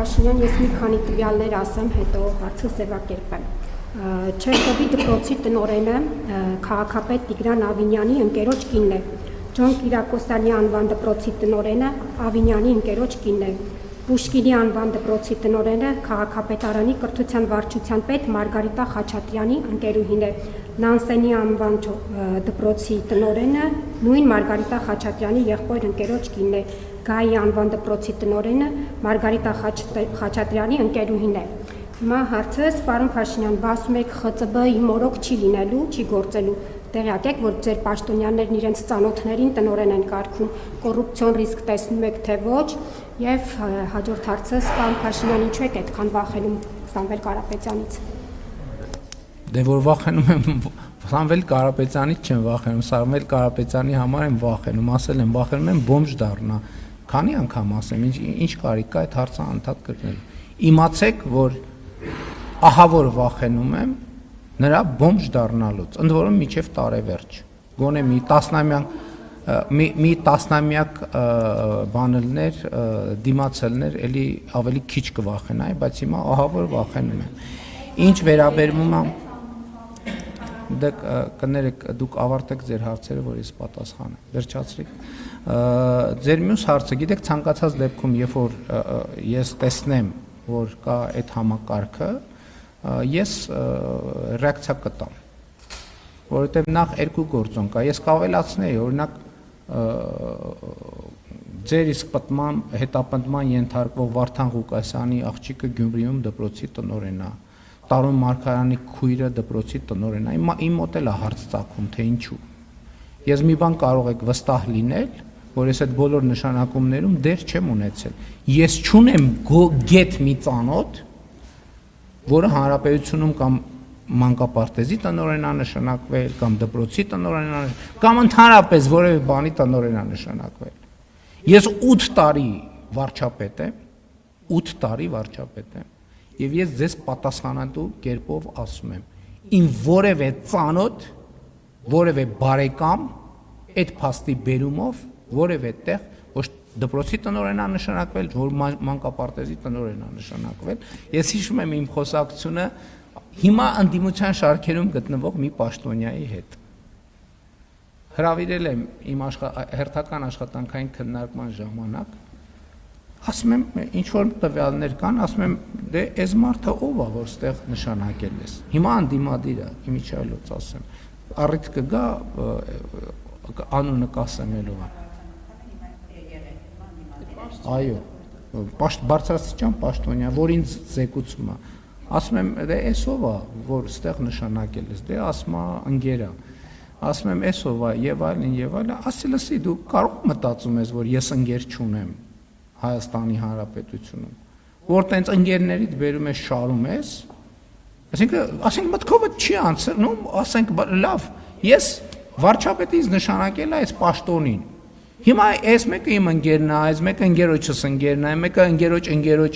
Փաշինյան, ես մի քանի տվյալներ ասեմ, հետո հարցը ձևակերպեմ։ Չերկովի դպրոցի տնօրենը քաղաքապետ Տիգրան Ավինյանի ընկերոջ կինն է։ Ջոն Կիրակոսյանի անվան դպրոցի տնօրենը Ավինյանի ընկերոջ կինն է։ Պուշկինի անվան դպրոցի տնօրենը քաղաքապետարանի կրթության վարչության պետ Մարգարիտա Խաչատրյանի ընկերուհին է։ Նանսենի անվան դպրոցի տնօրենը նույն Մարգարիտա Խաչատրյանի եղբայր ընկերոջ կինն է։ Գայի անվան դպրոցի տնօրենը Մարգարիտա Խաչատրյանի ընկերուհին է։ Հիմա հարցս, պարոն Փաշինյան, ասում եք ԽԾԲ-ի մորոք չի լինելու, չի գործելու։ Տեղյակ եք, որ ձեր պաշտոնյաներն իրենց ծանոթներին տնօրեն են կարգում, կոռուպցիոն ռիսկ տեսնում եք, թե ոչ, եւ հաջորդ հարցս, պարոն Փաշինյան, ինչու եք այդքան վախենում Սամվել Կարապետյանից։ Դե որ վախենում եմ, Սամվել Կարապետյանից չեմ վախենում, Սամվել Կարապետյանի համար եմ վախենում, ասել եմ, վախենում եմ բոմժ դառնա։ Քանի անգամ ասեմ, ինչ կարիք կա այդ հարցը անդադ կրկնել։ Իմացեք, որ ահա որ վախենում եմ նրա բոմժ դառնալուց, ընդ որում մինչև տարեվերջ, գոնե մի տասնամյակ բանելներ, դիմացելներ էլի ավելի քիչ կվախենայի, բայց հիմա ահա որ վախենում եմ։ Ինչ վերաբերվում է, կներեք, դուք ավարտեք ձեր հարցերը, որ ես պատասխանեմ, վերջացրեք։ Ձեր մյուս հարցը, գիտեք, ցանկացած դեպքում, երբ որ ես տեսնեմ, որ կա այդ համակարգը, ես ռեակցիա կտամ, որովհետև նախ երկու գործոն կա, ես կավելացնեի, օրինակ ձեր իսկ հետապնդման ենթարկվող Վարդան Ղուկասյանի աղջիկը Գյումրիում դպրոցի տնօրեն է, Տարոն Մարգարյանի քույրը դպրոցի տնօրեն է, իմ մոտ էլ է հարց ծագում, թե ինչու։ Ես մի բան կարող եք վստահ լինել, որ ես այդ բոլոր նշանակումներում դեր չեմ ունեցել։ Ես չունեմ գետ մի ծանոթ, որը հանրապետությունում կամ մանկապարտեզի տնօրեն է նշանակվել, կամ դպրոցի տնօրեն է, կամ ընդհանրապես որևէ բանի տնօրեն է նշանակվել։ Ես 8 տարի վարչապետ եմ, 8 տարի վարչապետ եմ, եւ ես ձեզ պատասխանատու կերպով ասում եմ, իմ որևէ ծանոթ, որևէ բարեկամ այդ փաստի բերումով որևէ տեղ ոչ դպրոցի տնօրեն է նշանակվել, որ մանկապարտեզի տնօրեն է նշանակվել։ Ես հիշում եմ իմ խոսակցությունը հիմա ընդդիմության շարքերում գտնվող մի պաշտոնյայի հետ։ Հրավիրել եմ իմ հերթական աշխատանքային քննարկման ժամանակ, ասում եմ, ինչ որ տվյալներ կան, ասում եմ, դե այս մարդը ով է, որ ստեղ նշանակել ես։ Հիմա ընդդիմադիր է, իմիջայլոց ասեմ, առիթ կգա անունը կասեմելու է։ Այո, բարձրաստիճան պաշտոնյա, որ ինձ զեկուցում է, ասում եմ, դե այս ով է, որ ստեղ նշանակել ես, դե ասում է ընկեր է, ասում եմ, այս ով է, եւ այլն, ասի լսի, դու կարող մտածում ես, որ ես ընկեր չունեմ Հայաստանի Հանրապետությունում, որ տենց ընկերներից բերում ես շարում ես, ասենք մտքովդ չի անցնում, ասենք լավ, ես վարչապետից նշանակել է այս պաշտոնին, հիմա այս մեկը իմ ընկերն է, այս մեկը ընկերոջս ընկերն է, մեկը ընկերոջ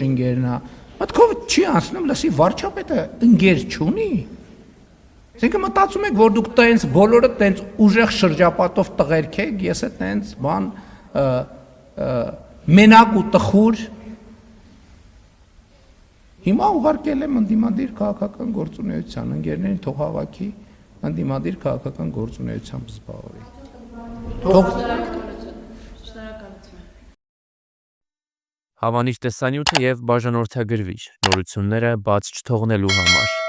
ընկերն է, մտքովդ չի անցնում, լսի վարչապետը ընկեր չունի, ասենք մտածում եք, որ դուք տենց բոլորը տենց ուժեղ շրջապատով տղերք եք, ես է տենց բան մենակ ու տխուր, հիմա ուղարկել եմ ընդդիմադիր քաղաքական գործունեության, ընկերներին թող հավաքի, ընդդիմադիր քաղաքական գործունեությամբ զբաղվի։ Հավանիչ տեսանյութը եւ բաժանորդագրվիչ նորությունները բաց չթողնելու համար